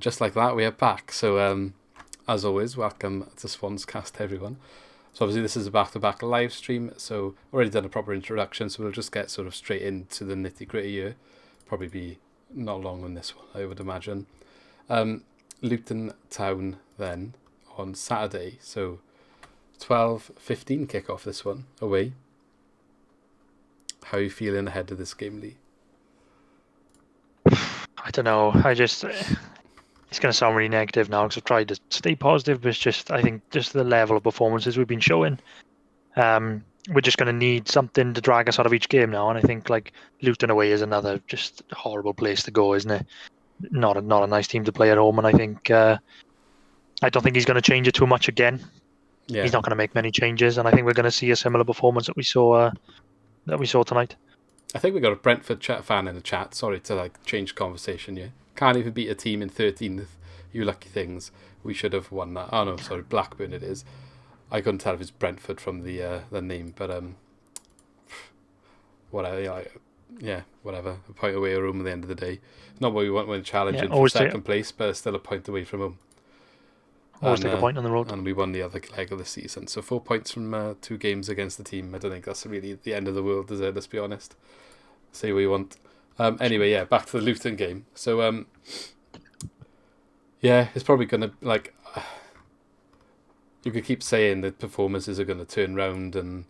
just like that, we are back. So, as always, welcome to Swans Cast, everyone. So obviously this is a back-to-back live stream, so already done a proper introduction, so we'll just get sort of straight into the nitty-gritty here. Probably be not long on this one, I would imagine. Luton Town then on Saturday, so 12:15 kick-off this one, away. How are you feeling ahead of this game, Lee? I don't know. It's going to sound really negative now because I've tried to stay positive, but it's just, I think, just the level of performances we've been showing. We're just going to need something to drag us out of each game now, and I think like Luton away is another just horrible place to go, isn't it? Not a nice team to play at home, and I think I don't think he's going to change it too much again. Yeah. He's not going to make many changes, and I think we're going to see a similar performance that we saw tonight. I think we got a Brentford fan in the chat. Sorry to change conversation here. Can't even beat a team in 13th. You lucky things. We should have won that. Oh no, sorry, Blackburn it is. I couldn't tell if it's Brentford from the name, but whatever. Yeah, whatever. A point away at home at the end of the day. Not what we want when challenging for second place, but it's still a point away from home. Always take a point on the road. And we won the other leg of the season. So 4 points from 2 games against the team. I don't think that's really the end of the world, is it? Let's be honest. Say what you want. Anyway, yeah, back to the Luton game. So, yeah, it's probably going to, you could keep saying that performances are going to turn round and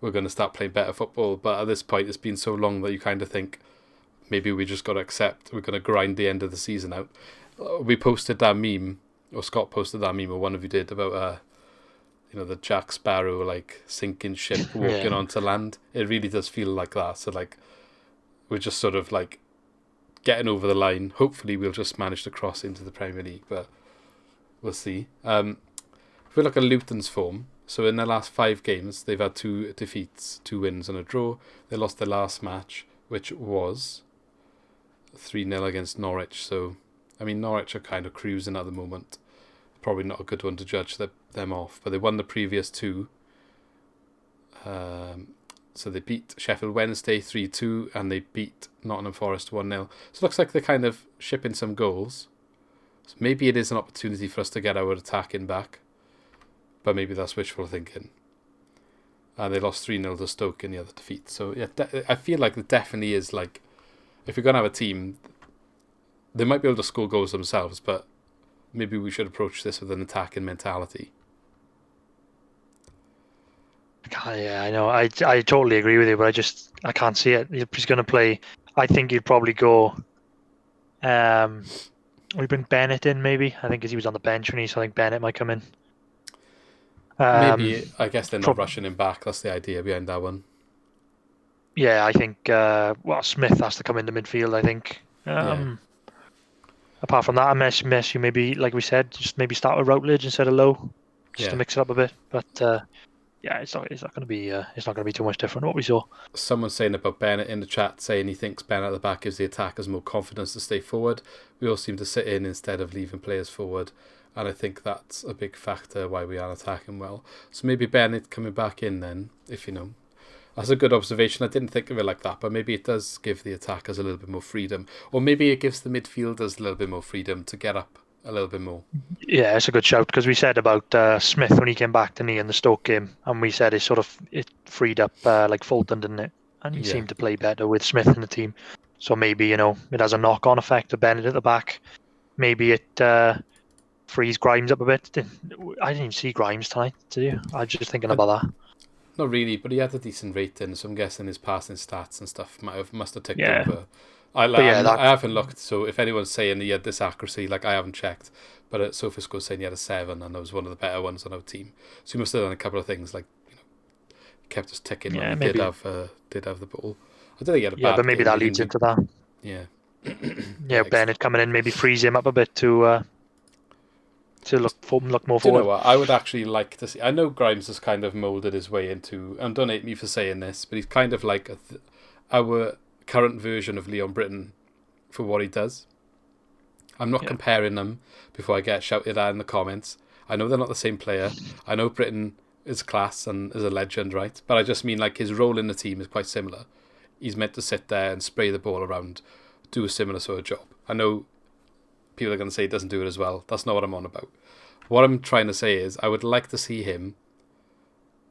we're going to start playing better football. But at this point, it's been so long that you kind of think maybe we just got to accept we're going to grind the end of the season out. We posted that meme, or Scott posted that meme, or one of you did, about the Jack Sparrow sinking ship walking onto land. It really does feel like that. So we're just sort of getting over the line. Hopefully we'll just manage to cross into the Premier League, but we'll see. If we look at Luton's form, so in their last 5 games they've had 2 defeats, 2 wins and a draw. They lost their last match, which was 3-0 against Norwich. So I mean, Norwich are kind of cruising at the moment. Probably not a good one to judge them off, but they won the previous 2. So they beat Sheffield Wednesday 3-2 and they beat Nottingham Forest 1-0. So it looks like they're kind of shipping some goals. So maybe it is an opportunity for us to get our attacking back, but maybe that's wishful thinking. And they lost 3-0 to Stoke in the other defeat. So yeah, I feel like there definitely is if you're going to have a team, they might be able to score goals themselves, but maybe we should approach this with an attacking mentality. Yeah, I know. I totally agree with you, but I can't see it. He's going to play. I think he'd probably go. We bring Bennett in, maybe. I think because he was on the bench when so I think Bennett might come in. Maybe. I guess they're not rushing him back. That's the idea behind that one. Yeah, I think. Smith has to come into midfield. I think. Apart from that, unless you maybe, like we said, just maybe start with Routledge instead of Lowe, just to mix it up a bit. But. Yeah, it's not going to be too much different what we saw. Someone's saying about Bennett in the chat, saying he thinks Bennett at the back gives the attackers more confidence to stay forward. We all seem to sit in instead of leaving players forward, and I think that's a big factor why we aren't attacking well. So maybe Bennett coming back in then, if that's a good observation. I didn't think of it like that, but maybe it does give the attackers a little bit more freedom, or maybe it gives the midfielders a little bit more freedom to get up a little bit more. Yeah, it's a good shout, because we said about Smith when he came back, didn't he, in the Stoke game, and we said it freed up Fulton, didn't it? And he seemed to play better with Smith in the team. So maybe it has a knock-on effect of Bennett at the back. Maybe it frees Grimes up a bit. I didn't even see Grimes tonight, did you? I was just thinking about that. Not really, but he had a decent rating, so I'm guessing his passing stats and stuff must have ticked over. I haven't looked, so if anyone's saying he had this accuracy, I haven't checked, but SofaScore's saying he had a 7 and that was one of the better ones on our team. So he must have done a couple of things, kept us ticking when he did have the ball. I don't think he had a bad but maybe that leads into that. Yeah. Bennett coming in maybe frees him up a bit to look more forward. Do you know what? I would actually like to see. I know Grimes has kind of moulded his way into, and don't hate me for saying this, but he's kind of like our current version of Leon Britton for what he does. I'm not comparing them before I get shouted at in the comments. I know they're not the same player. I know Britton is class and is a legend, right? But I just mean his role in the team is quite similar. He's meant to sit there and spray the ball around, do a similar sort of job. I know people are going to say he doesn't do it as well. That's not what I'm on about. What I'm trying to say is I would like to see him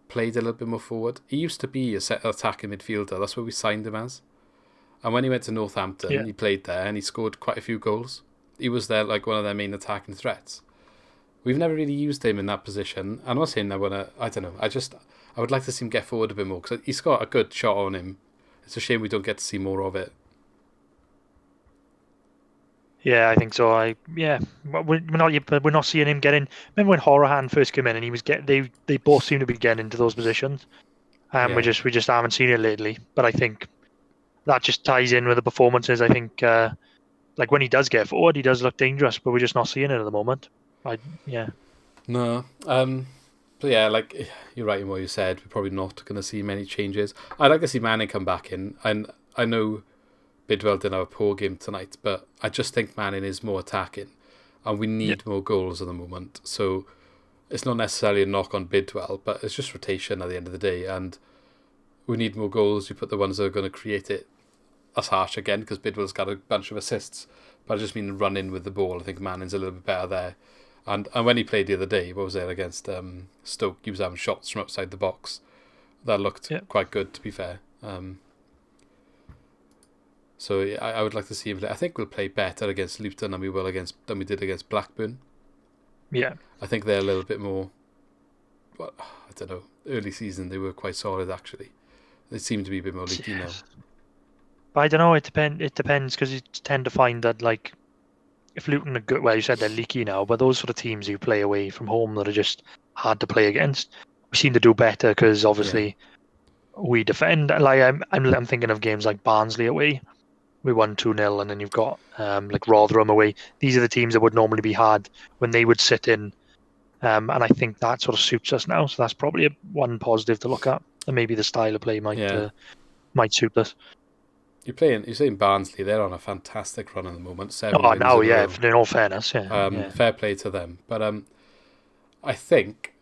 played a little bit more forward. He used to be a set attacking midfielder. That's what we signed him as. And when he went to Northampton, he played there and he scored quite a few goals. He was there like one of their main attacking threats. We've never really used him in that position. I'm not saying I don't know. I would like to see him get forward a bit more because he's got a good shot on him. It's a shame we don't get to see more of it. Yeah, I think so. We're not seeing him getting. Remember when Horahan first came in and he was they both seem to be getting into those positions. We just haven't seen it lately. But I think that just ties in with the performances. I think like when he does get forward, he does look dangerous, but we're just not seeing it at the moment. No. But yeah, like you're right in what you said. We're probably not going to see many changes. I'd like to see Manning come back in, and I know Bidwell didn't have a poor game tonight, but I just think Manning is more attacking, and we need more goals at the moment. So it's not necessarily a knock on Bidwell, but it's just rotation at the end of the day, and we need more goals. You put the ones that are going to create it. That's harsh again because Bidwell's got a bunch of assists, but I just mean running with the ball. I think Manning's a little bit better there. And when he played the other day, what was it, against Stoke, he was having shots from outside the box. That looked quite good, to be fair. So I would like to see him play. I think we'll play better against Luton than we did against Blackburn. Yeah. I think they're a little bit more, well, I don't know, early season they were quite solid actually. They seem to be a bit more leaky now. But I don't know, it depends because you tend to find that like if Luton are good, well, you said they're leaky now, but those sort of teams who play away from home that are just hard to play against, we seem to do better because obviously we defend. Like I'm thinking of games like Barnsley away, we won 2-0, and then you've got like Rotherham away. These are the teams that would normally be hard when they would sit in, and I think that sort of suits us now. So that's probably one positive to look at, and maybe the style of play might suit us. You're saying Barnsley, they're on a fantastic run at the moment. 7 wins now, in a row. in all fairness, fair play to them. But I think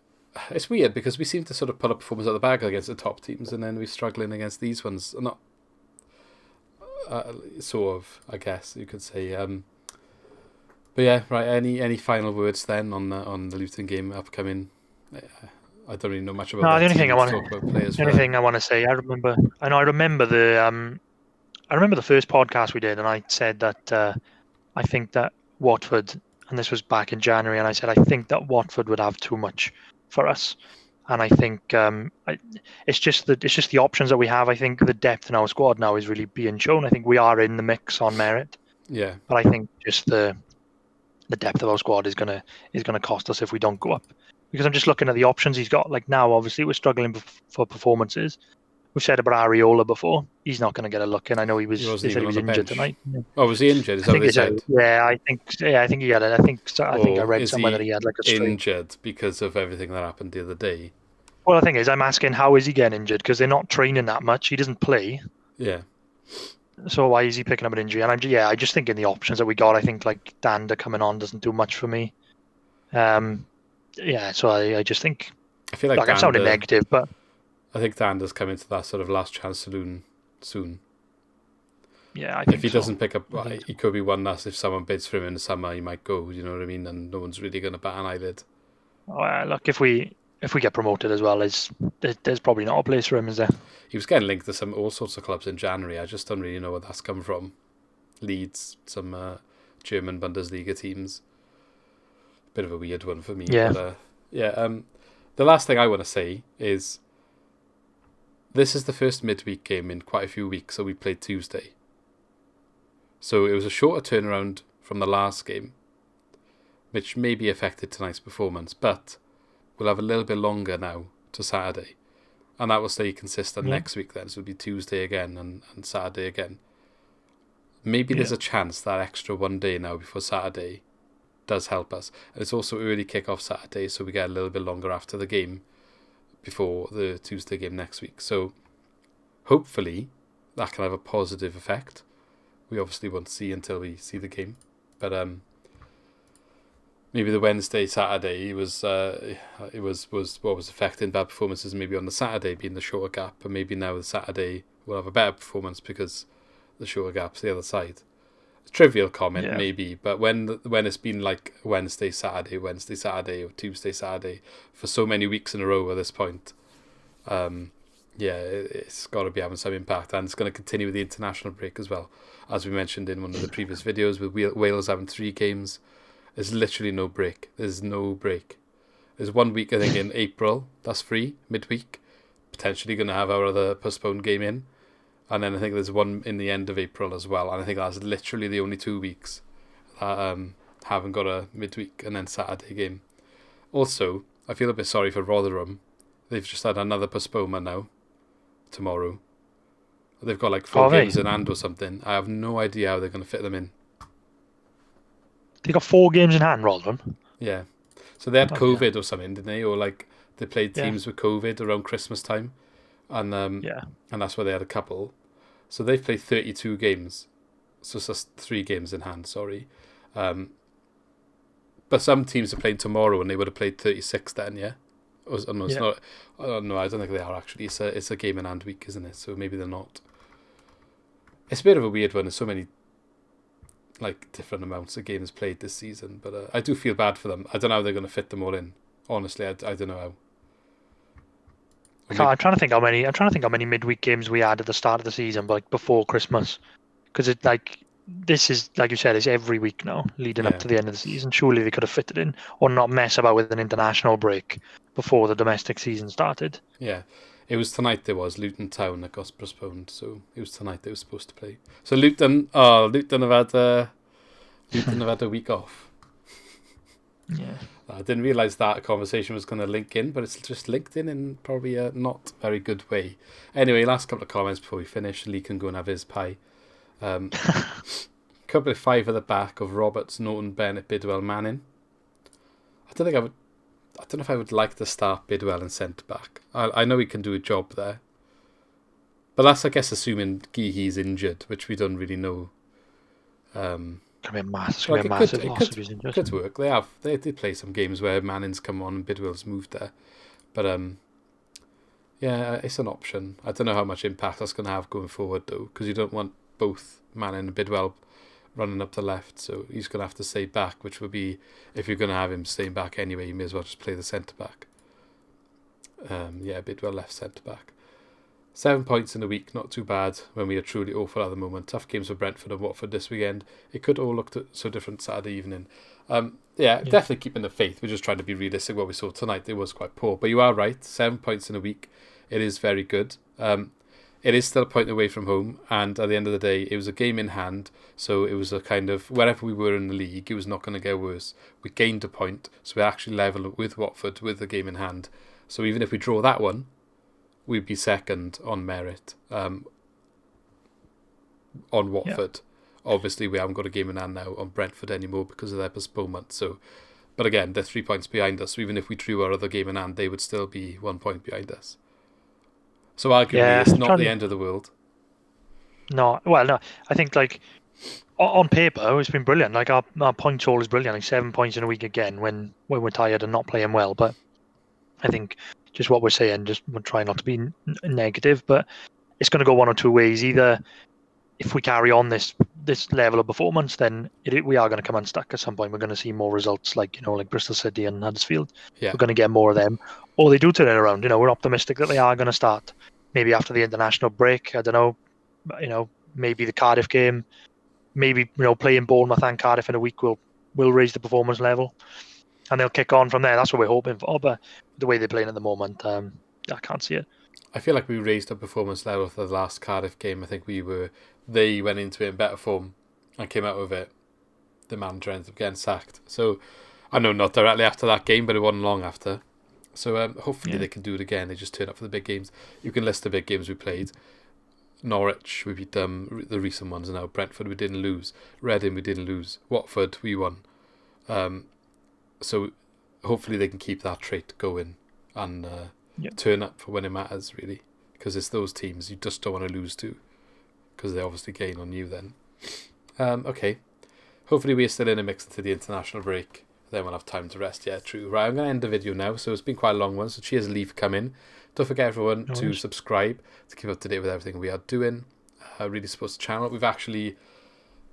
it's weird because we seem to sort of pull a performance out of the bag against the top teams, and then we're struggling against these ones. Not sort of, I guess you could say. But yeah, right. Any final words then on the Luton game upcoming? I don't really know much about. No, the only thing I want to say, I remember the first podcast we did, and I said that I think that Watford, and this was back in January, and I said I think that Watford would have too much for us, and I think it's just the options that we have. I think the depth in our squad now is really being shown. I think we are in the mix on merit. Yeah, but I think just the depth of our squad is gonna cost us if we don't go up. Because I'm just looking at the options he's got. Like now, obviously, we're struggling for performances. We've said about Areola before. He's not going to get a look in. I know he said he was injured tonight. Oh, was he injured? Is that what they said? I think he had it. I think I read somewhere that he had like a strain. Injured because of everything that happened the other day. Well, the thing is, I'm asking how is he getting injured because they're not training that much. He doesn't play. Yeah. So why is he picking up an injury? And I just think in the options that we got, I think like Danda coming on doesn't do much for me. So I just think. I feel like I'm sounding negative, but. I think Dander's coming to that sort of last chance saloon soon. Yeah, I think if he doesn't pick up, he could be one last. If someone bids for him in the summer, he might go. You know what I mean? And no one's really going to bat an eyelid. Look, if we get promoted as well, there's probably not a place for him, is there? He was getting linked to all sorts of clubs in January. I just don't really know where that's come from. Leeds, some German Bundesliga teams. Bit of a weird one for me. Yeah. But, the last thing I want to say is. This is the first midweek game in quite a few weeks, so we played Tuesday. So it was a shorter turnaround from the last game, which maybe affected tonight's performance, but we'll have a little bit longer now to Saturday. And that will stay consistent next week then, so it'll be Tuesday again and Saturday again. Maybe there's a chance that extra one day now before Saturday does help us. And it's also early kick-off Saturday, so we get a little bit longer after the game. Before the Tuesday game next week. So hopefully that can have a positive effect. We obviously won't see until we see the game. But maybe the Wednesday, Saturday was what was affecting bad performances, maybe on the Saturday being the shorter gap, and maybe now the Saturday we'll have a better performance because the shorter gap's the other side. Trivial comment, Yeah. maybe, but when it's been like Wednesday, Saturday, or Tuesday, Saturday for so many weeks in a row at this point, it's got to be having some impact, and it's going to continue with the international break as well. As we mentioned in one of the previous videos, with Wales having 3 games, there's literally no break. There's no break. There's 1 week, I think, in April, that's free, midweek, potentially going to have our other postponed game in. And then I think there's one in the end of April as well. And I think that's literally the only 2 weeks that haven't got a midweek and then Saturday game. Also, I feel a bit sorry for Rotherham. They've just had another postponement now, tomorrow. They've got like 4 games in hand or something. I have no idea how they're going to fit them in. They got 4 games in hand, Rotherham. Yeah. So they had COVID or something, didn't they? Or like they played teams with COVID around Christmas time. And and that's why they had a couple. So they've played 32 games. So it's just 3 games in hand, sorry. But some teams are playing tomorrow and they would have played 36 then, yeah? It's not. No, I don't think they are actually. It's a game in hand week, isn't it? So maybe they're not. It's a bit of a weird one. There's so many like different amounts of games played this season, but I do feel bad for them. I don't know how they're going to fit them all in. Honestly, I don't know how. I'm trying to think how many midweek games we had at the start of the season, but like before Christmas, because this is like you said, it's every week now leading up to the end of the season. Surely they could have fitted in or not mess about with an international break before the domestic season started. Yeah, it was tonight. There was Luton Town that got postponed, so it was tonight they were supposed to play. So Luton have had a week off. Yeah. I didn't realise that conversation was going to link in, but it's just linked in probably a not very good way. Anyway, last couple of comments before we finish. Lee can go and have his pie. Couple of 5 at the back of Roberts, Norton, Bennett, Bidwell, Manning. I don't know if I would like to start Bidwell and centre back. I know he can do a job there, but that's, I guess, assuming Geehy's injured, which we don't really know. Could be a massive loss if he's injured. Could work. They did play some games where Manning's come on and Bidwell's moved there, but it's an option. I don't know how much impact that's going to have going forward though, because you don't want both Manning and Bidwell running up the left, so he's going to have to stay back, which would be, if you're going to have him staying back anyway, you may as well just play the centre back. Bidwell left centre back. 7 points in a week, not too bad when we are truly awful at the moment. Tough games for Brentford and Watford this weekend. It could all look so different Saturday evening. Definitely keeping the faith. We're just trying to be realistic. What we saw tonight, it was quite poor. But you are right, 7 points in a week. It is very good. It is still a point away from home, and at the end of the day, it was a game in hand, so it was a kind of, wherever we were in the league, it was not going to get worse. We gained a point, so we actually level with Watford with the game in hand. So even if we draw that one, we'd be second on merit on Watford. Yeah. Obviously, we haven't got a game in hand now on Brentford anymore because of their postponement. So, but again, they're 3 points behind us, so even if we drew our other game in hand, they would still be 1 point behind us. So arguably, it's not the end of the world. No, I think like on paper it's been brilliant. Like our point haul is brilliant. Like 7 points in a week again when we're tired and not playing well. But I think just what we're saying, just we're trying not to be negative, but it's going to go one or two ways. Either if we carry on this level of performance, then we are going to come unstuck at some point. We're going to see more results like Bristol City and Huddersfield. Yeah. We're going to get more of them. Or they do turn it around. We're optimistic that they are going to start maybe after the international break. I don't know. Maybe the Cardiff game, maybe playing Bournemouth and Cardiff in a week will raise the performance level, and they'll kick on from there. That's what we're hoping for. But the way they're playing at the moment, I can't see it. I feel like we raised our performance level for the last Cardiff game. I think they went into it in better form and came out of it. The manager ended up getting sacked. So I know not directly after that game, but it wasn't long after. So hopefully they can do it again. They just turn up for the big games. You can list the big games we played. Norwich, we beat them, the recent ones now. Brentford, we didn't lose. Reading, we didn't lose. Watford, we won. So hopefully they can keep that trait going and turn up for when it matters, really. Because it's those teams you just don't want to lose to, because they obviously gain on you then. Okay. Hopefully we're still in a mix into the international break. Then we'll have time to rest. Yeah, true. Right, I'm going to end the video now. So it's been quite a long one. So cheers, Lee, for coming. Don't forget, everyone, to subscribe to keep up to date with everything we are doing. Really support the channel. We've actually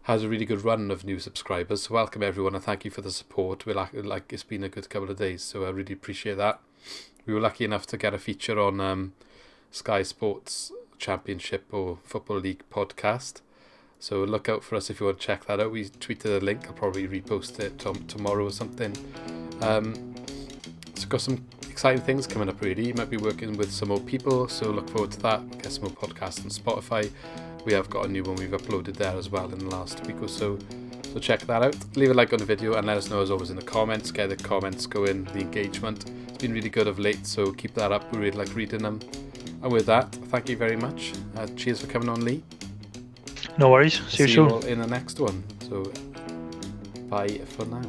has a really good run of new subscribers. So welcome everyone and thank you for the support. It's been a good couple of days, so I really appreciate that. We were lucky enough to get a feature on Sky Sports Championship or Football League podcast. So look out for us if you want to check that out. We tweeted a link. I'll probably repost it tomorrow or something. So got some exciting things coming up really. You might be working with some more people, so look forward to that. Get some more podcasts on Spotify. We have got a new one we've uploaded there as well in the last week or so. So check that out. Leave a like on the video and let us know as always in the comments. Get the comments going, the engagement. It's been really good of late, so keep that up. We really like reading them. And with that, thank you very much. Cheers for coming on, Lee. No worries. See you all in the next one. So bye for now.